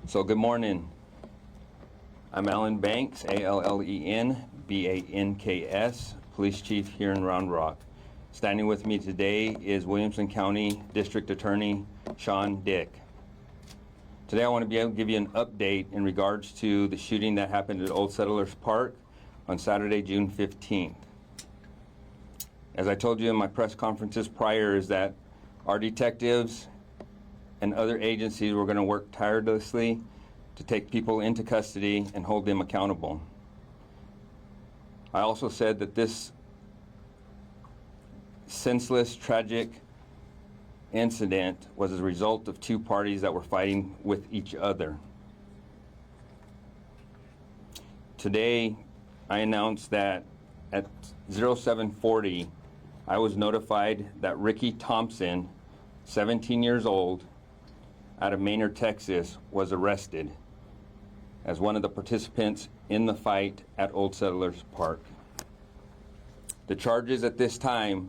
So good morning. I'm Alan Banks, ALLEN-BANKS, Police Chief here in Round Rock. Standing with me today is Williamson County District Attorney Sean Dick. Today I want to be able to give you an update in regards to the shooting that happened at Old Settlers Park on Saturday, June 15th. As I told you in my press conferences prior, is that our detectives and other agencies were going to work tirelessly to take people into custody and hold them accountable. I also said that this senseless, tragic incident was a result of two parties that were fighting with each other. Today, I announced that at 0740, I was notified that Ricky Thompson, 17 years old, out of Manor, Texas, was arrested as one of the participants in the fight at Old Settlers Park. The charges at this time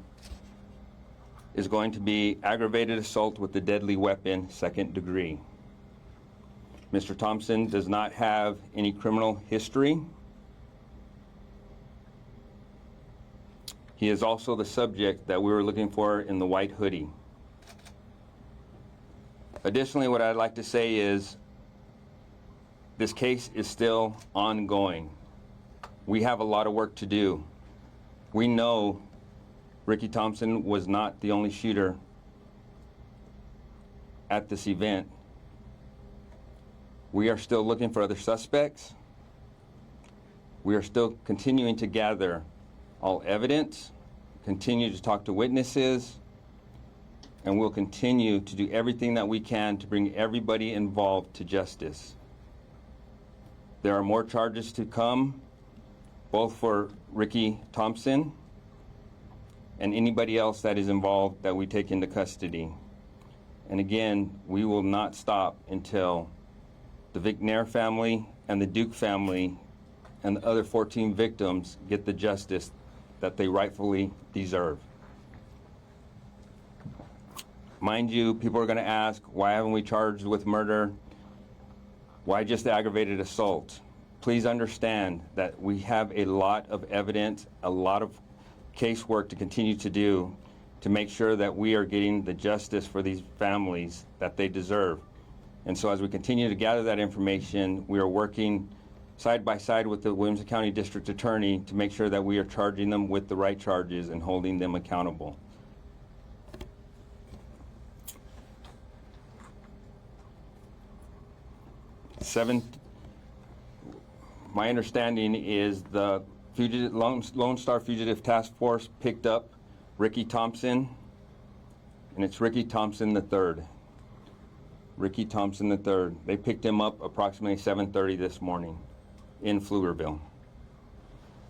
is going to be aggravated assault with a deadly weapon, 2nd degree. Mr. Thompson does not have any criminal history. He is also the subject that we were looking for in the white hoodie. Additionally, what I'd like to say is this case is still ongoing. We have a lot of work to do. We know Ricky Thompson was not the only shooter at this event. We are still looking for other suspects. We are still continuing to gather all evidence, continue to talk to witnesses, and we'll continue to do everything that we can to bring everybody involved to justice. There are more charges to come, both for Ricky Thompson and anybody else that is involved that we take into custody. And again, we will not stop until the McNair family and the Duke family and the other 14 victims get the justice that they rightfully deserve. Mind you, people are going to ask, why haven't we charged with murder? Why just aggravated assault? Please understand that we have a lot of evidence, a lot of casework to continue to do to make sure that we are getting the justice for these families that they deserve. And so as we continue to gather that information, we are working side by side with the Williamson County District Attorney to make sure that we are charging them with the right charges and holding them accountable. My understanding is the Lone Star Fugitive Task Force picked up Ricky Thompson, and it's Ricky Thompson III. Ricky Thompson III. They picked him up approximately 7:30 this morning in Pflugerville.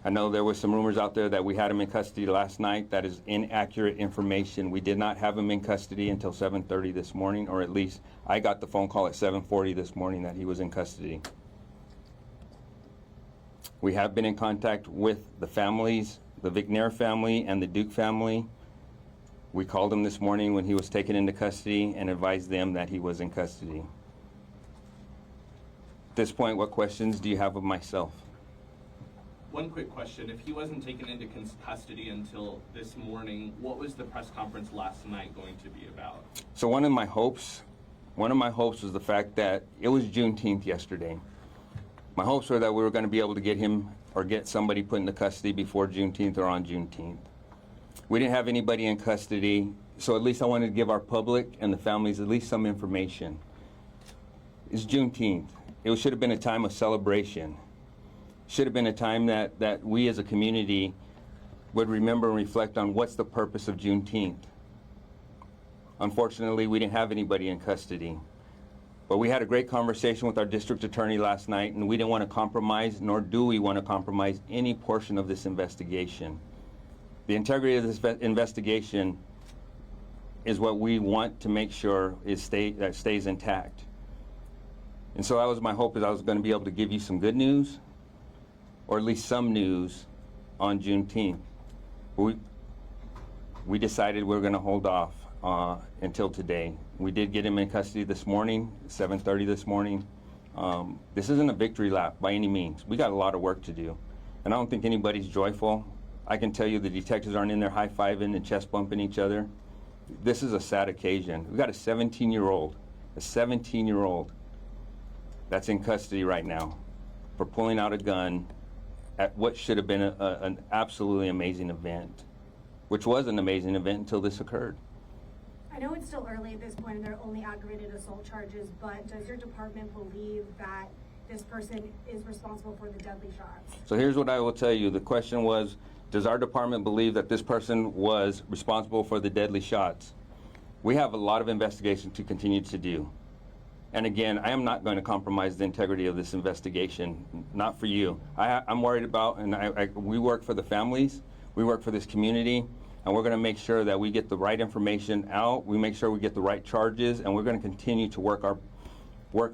I know there was some rumors out there that we had him in custody last night. That is inaccurate information. We did not have him in custody until 7:30 this morning, or at least I got the phone call at 7:40 this morning that he was in custody. We have been in contact with the families, the McNair family and the Duke family. We called him this morning when he was taken into custody and advised them that he was in custody. At this point, what questions do you have of myself? One quick question. If he wasn't taken into custody until this morning, what was the press conference last night going to be about? So one of my hopes was the fact that it was Juneteenth yesterday. My hopes were that we were going to be able to get him or get somebody put into custody before Juneteenth or on Juneteenth. We didn't have anybody in custody, so at least I wanted to give our public and the families at least some information. It's Juneteenth. It should have been a time of celebration. Should have been a time that we as a community would remember and reflect on what's the purpose of Juneteenth. Unfortunately, we didn't have anybody in custody. But we had a great conversation with our district attorney last night, and we didn't want to compromise, nor do we want to compromise any portion of this investigation. The integrity of this investigation is what we want to make sure that stays intact. And so that was my hope, is I was going to be able to give you some good news, or at least some news on Juneteenth. We decided we were going to hold off until today. We did get him in custody this morning, 7:30 this morning, This isn't a victory lap by any means. We got a lot of work to do. And I don't think anybody's joyful. I can tell you the detectives aren't in there high-fiving and chest bumping each other. This is a sad occasion. We've got a 17-year-old that's in custody right now for pulling out a gun at what should have been an absolutely amazing event, which was an amazing event until this occurred. I know it's still early at this point and there are only aggravated assault charges, but does your department believe that this person is responsible for the deadly shots? So here's what I will tell you. The question was, does our department believe that this person was responsible for the deadly shots? We have a lot of investigation to continue to do. And again, I am not going to compromise the integrity of this investigation, not for you. I'm worried about, and we work for the families, we work for this community, and we're going to make sure that we get the right information out, we make sure we get the right charges, and we're going to continue to work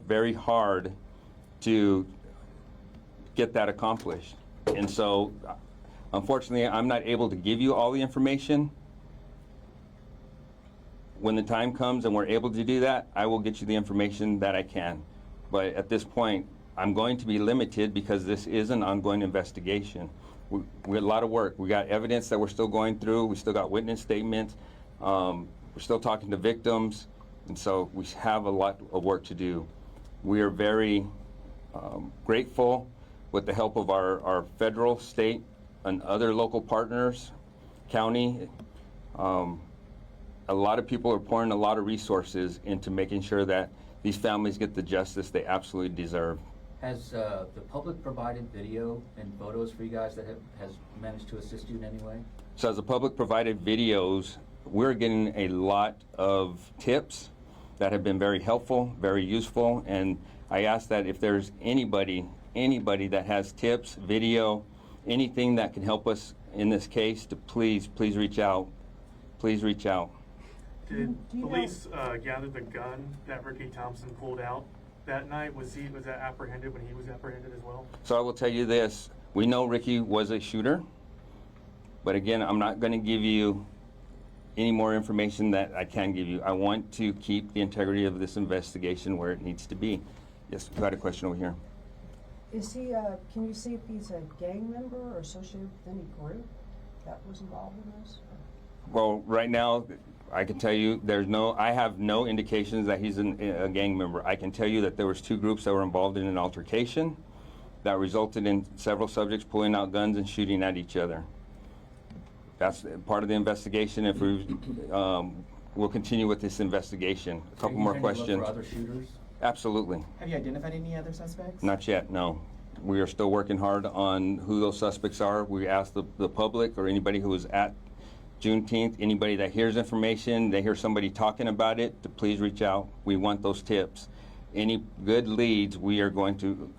very hard to get that accomplished. And so, unfortunately, I'm not able to give you all the information. When the time comes and we're able to do that, I will get you the information that I can. But at this point, I'm going to be limited because this is an ongoing investigation. We got a lot of work. We got evidence that we're still going through. We still got witness statements. We're still talking to victims. And so we have a lot of work to do. We are very grateful with the help of our federal, state, and other local partners, county. A lot of people are pouring a lot of resources into making sure that these families get the justice they absolutely deserve. Has the public provided video and photos for you guys that has managed to assist you in any way? So as the public provided videos, we're getting a lot of tips that have been very helpful, very useful, and I ask that if there's anybody that has tips, video, anything that can help us in this case, to please reach out. Please reach out. Did police gather the gun that Ricky Thompson pulled out that night? Was that apprehended when he was apprehended as well? So I will tell you this. We know Ricky was a shooter, but again, I'm not going to give you any more information that I can give you. I want to keep the integrity of this investigation where it needs to be. Yes, we got a question over here. Is he, can you see if he's a gang member or associated with any group that was involved in this? Well, right now, I can tell you I have no indications that he's a gang member. I can tell you that there was two groups that were involved in an altercation that resulted in several subjects pulling out guns and shooting at each other. That's part of the investigation. If we'll continue with this investigation. A couple more questions. Look for other shooters? Absolutely. Have you identified any other suspects? Not yet, no. We are still working hard on who those suspects are. We ask the public or anybody who was at Juneteenth, anybody that hears information, they hear somebody talking about it, to please reach out. We want those tips. Any good leads we are going to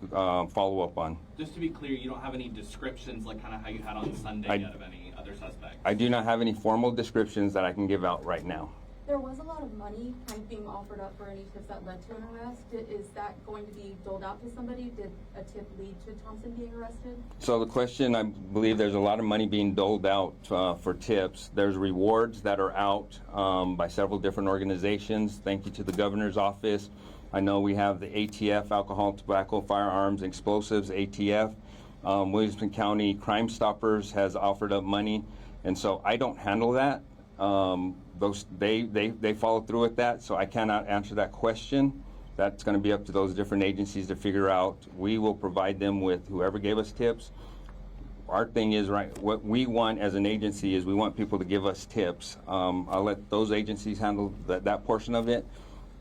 follow up on. Just to be clear, you don't have any descriptions like kind of how you had on Sunday yet of any other suspects? I do not have any formal descriptions that I can give out right now. There was a lot of money kind of being offered up for any tips that led to an arrest. Is that going to be doled out to somebody? Did a tip lead to Thompson being arrested? So the question, I believe there's a lot of money being doled out for tips. There's rewards that are out by several different organizations. Thank you to the governor's office. I know we have the ATF, Alcohol, Tobacco, Firearms, Explosives, ATF. Williamson County Crime Stoppers has offered up money. And so I don't handle that. They follow through with that, so I cannot answer that question. That's going to be up to those different agencies to figure out. We will provide them with whoever gave us tips. Our thing is, right, what we want as an agency is we want people to give us tips. I'll let those agencies handle that portion of it.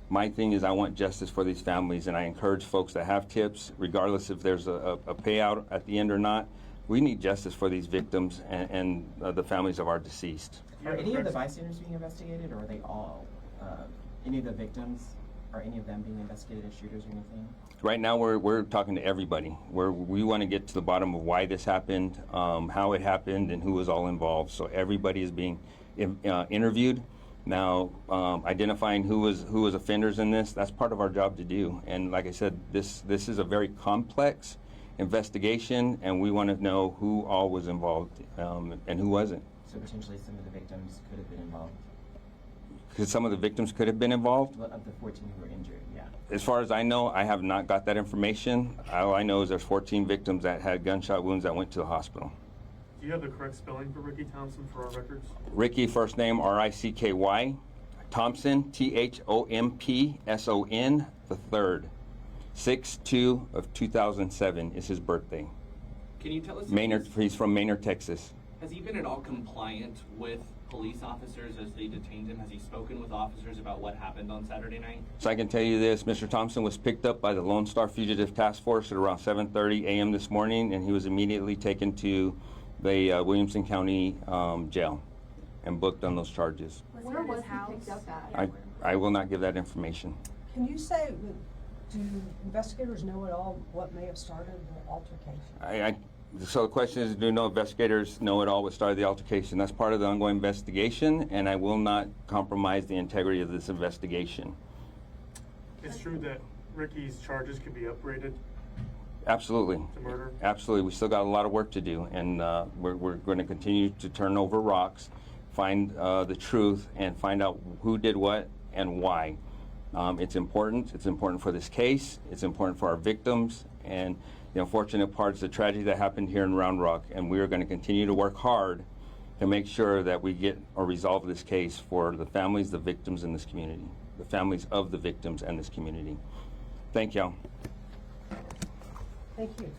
My thing is I want justice for these families, and I encourage folks that have tips, regardless if there's a payout at the end or not. We need justice for these victims and the families of our deceased. Are any of the bystanders being investigated, or are they all? Any of the victims, are any of them being investigated as shooters or anything? Right now, we're talking to everybody. We want to get to the bottom of why this happened, how it happened, and who was all involved. So everybody is being interviewed. Now, identifying who was offenders in this, that's part of our job to do. And like I said, this is a very complex investigation, and we want to know who all was involved and who wasn't. So potentially some of the victims could have been involved? Because some of the victims could have been involved? Well, of the 14 who were injured, yeah. As far as I know, I have not got that information. All I know is there's 14 victims that had gunshot wounds that went to the hospital. Do you have the correct spelling for Ricky Thompson for our records? Ricky, first name R-I-C-K-Y. Thompson, T-H-O-M-P-S-O-N, the third. 6/2 of 2007 is his birthday. Can you tell us? Manor, he's from Manor, Texas. Has he been at all compliant with police officers as they detained him? Has he spoken with officers about what happened on Saturday night? So I can tell you this, Mr. Thompson was picked up by the Lone Star Fugitive Task Force at around 7:30 a.m. this morning, and he was immediately taken to the Williamson County jail and booked on those charges. Where at his was he picked up at? I will not give that information. Can you say, do investigators know at all what may have started the altercation? So the question is, do no investigators know at all what started the altercation? That's part of the ongoing investigation, and I will not compromise the integrity of this investigation. It's true that Ricky's charges could be upgraded Absolutely. to murder? Absolutely. We still got a lot of work to do, and we're going to continue to turn over rocks, find the truth, and find out who did what and why. It's important. It's important for this case. It's important for our victims, and the unfortunate part is the tragedy that happened here in Round Rock, and we are going to continue to work hard to make sure that we get or resolve this case for the families, the victims in this community, the families of the victims and this community. Thank y'all. Thank you.